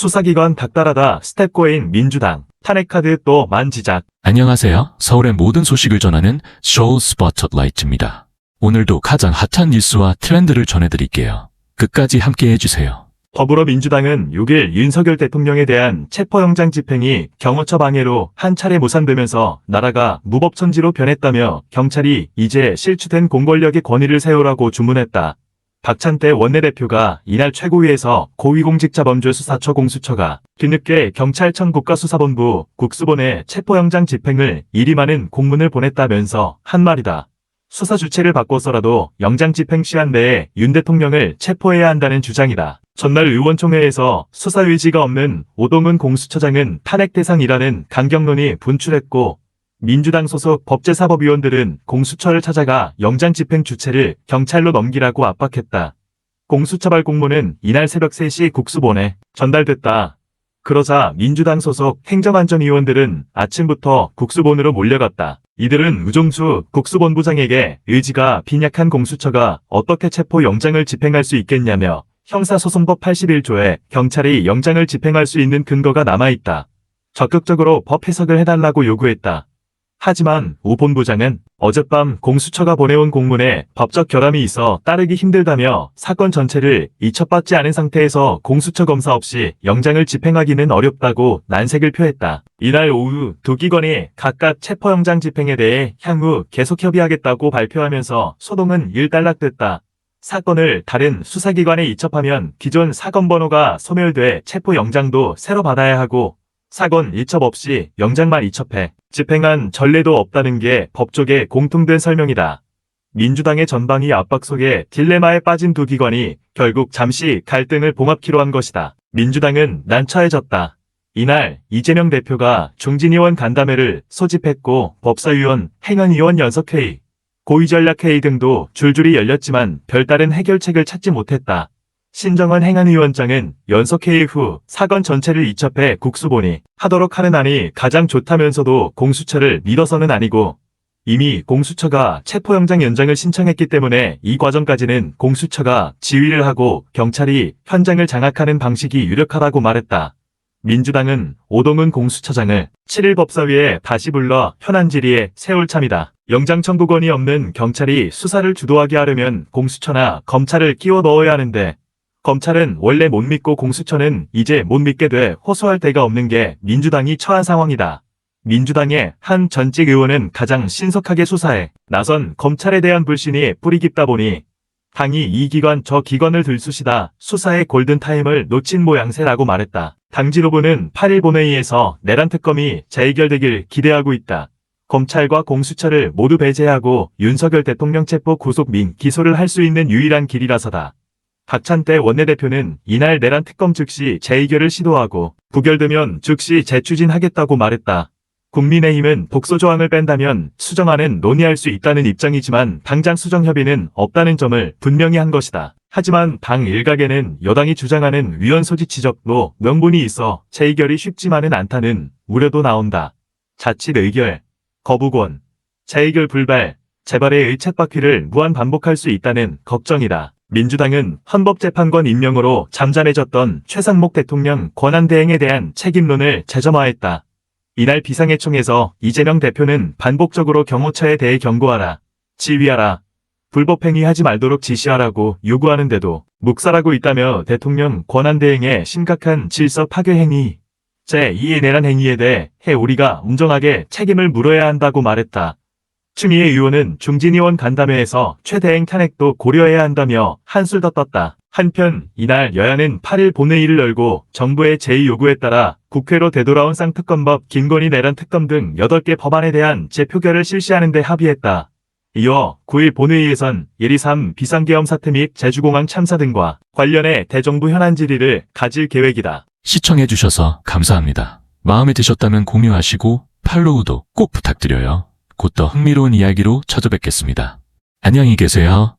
수사기관 닥달하다 스텝고인 민주당, 탄핵카드 또 만지작. 안녕하세요. 서울의 모든 소식을 전하는 쇼 스포트라이트입니다. 오늘도 가장 핫한 뉴스와 트렌드를 전해드릴게요. 끝까지 함께 해주세요. 더불어민주당은 6일 윤석열 대통령에 대한 체포영장 집행이 경호처 방해로 한 차례 무산되면서 나라가 무법천지로 변했다며 경찰이 이제 실추된 공권력의 권위를 세우라고 주문했다. 박찬대 원내대표가 이날 최고위에서 고위공직자범죄수사처 공수처가 뒤늦게 경찰청 국가수사본부 국수본에 체포영장 집행을 일임하는 공문을 보냈다면서 한 말이다. 수사 주체를 바꿔서라도 영장 집행 시한 내에 윤 대통령을 체포해야 한다는 주장이다. 전날 의원총회에서 수사 의지가 없는 오동훈 공수처장은 탄핵 대상이라는 강경론이 분출했고, 민주당 소속 법제사법위원들은 공수처를 찾아가 영장 집행 주체를 경찰로 넘기라고 압박했다. 공수처발 공문은 이날 새벽 3시 국수본에 전달됐다. 그러자 민주당 소속 행정안전위원들은 아침부터 국수본으로 몰려갔다. 이들은 우종수 국수본부장에게 의지가 빈약한 공수처가 어떻게 체포 영장을 집행할 수 있겠냐며 형사소송법 81조에 경찰이 영장을 집행할 수 있는 근거가 남아있다. 적극적으로 법 해석을 해달라고 요구했다. 하지만 우 본부장은 어젯밤 공수처가 보내온 공문에 법적 결함이 있어 따르기 힘들다며 사건 전체를 이첩받지 않은 상태에서 공수처 검사 없이 영장을 집행하기는 어렵다고 난색을 표했다. 이날 오후 두 기관이 각각 체포영장 집행에 대해 향후 계속 협의하겠다고 발표하면서 소동은 일단락됐다. 사건을 다른 수사기관에 이첩하면 기존 사건 번호가 소멸돼 체포영장도 새로 받아야 하고, 사건 이첩 없이 영장만 이첩해 집행한 전례도 없다는 게 법조계 공통된 설명이다. 민주당의 전방위 압박 속에 딜레마에 빠진 두 기관이 결국 잠시 갈등을 봉합키로 한 것이다. 민주당은 난처해졌다. 이날 이재명 대표가 중진의원 간담회를 소집했고 법사위원, 행안위원 연석회의, 고위전략회의 등도 줄줄이 열렸지만 별다른 해결책을 찾지 못했다. 신정원 행안위원장은 연석회의 후 사건 전체를 이첩해 국수본이 하도록 하는 안이 가장 좋다면서도 공수처를 믿어서는 아니고, 이미 공수처가 체포영장 연장을 신청했기 때문에 이 과정까지는 공수처가 지휘를 하고 경찰이 현장을 장악하는 방식이 유력하다고 말했다. 민주당은 오동훈 공수처장을 7일 법사위에 다시 불러 현안 질의에 세울 참이다. 영장 청구권이 없는 경찰이 수사를 주도하게 하려면 공수처나 검찰을 끼워 넣어야 하는데, 검찰은 원래 못 믿고 공수처는 이제 못 믿게 돼 호소할 데가 없는 게 민주당이 처한 상황이다. 민주당의 한 전직 의원은 가장 신속하게 수사에 나선 검찰에 대한 불신이 뿌리 깊다 보니 당이 이 기관 저 기관을 들쑤시다 수사의 골든타임을 놓친 모양새라고 말했다. 당 지도부는 8일 본회의에서 내란 특검이 재의결되길 기대하고 있다. 검찰과 공수처를 모두 배제하고 윤석열 대통령 체포 구속 민 기소를 할 수 있는 유일한 길이라서다. 박찬대 원내대표는 이날 내란 특검 즉시 재의결을 시도하고 부결되면 즉시 재추진하겠다고 말했다. 국민의힘은 독소 조항을 뺀다면 수정안은 논의할 수 있다는 입장이지만 당장 수정 협의는 없다는 점을 분명히 한 것이다. 하지만 당 일각에는 여당이 주장하는 위헌 소지 지적도 명분이 있어 재의결이 쉽지만은 않다는 우려도 나온다. 자칫 의결, 거부권, 재의결 불발, 재발의 쳇바퀴를 무한 반복할 수 있다는 걱정이다. 민주당은 헌법재판관 임명으로 잠잠해졌던 최상목 대통령 권한대행에 대한 책임론을 재점화했다. 이날 비상회총에서 이재명 대표는 반복적으로 경호처에 대해 경고하라, 지휘하라, 불법행위하지 말도록 지시하라고 요구하는데도 묵살하고 있다며 대통령 권한대행의 심각한 질서 파괴 행위, 제2의 내란 행위에 대해 우리가 엄정하게 책임을 물어야 한다고 말했다. 추미애 의원은 중진의원 간담회에서 최 대행 탄핵도 고려해야 한다며 한술 더 떴다. 한편 이날 여야는 8일 본회의를 열고 정부의 제의 요구에 따라 국회로 되돌아온 쌍특검법, 김건희 내란 특검 등 8개 법안에 대한 재표결을 실시하는 데 합의했다. 이어 9일 본회의에선 예리3 비상계엄 사태 및 제주공항 참사 등과 관련해 대정부 현안 질의를 가질 계획이다. 시청해주셔서 감사합니다. 마음에 드셨다면 공유하시고 팔로우도 꼭 부탁드려요. 곧 더 흥미로운 이야기로 찾아뵙겠습니다. 안녕히 계세요.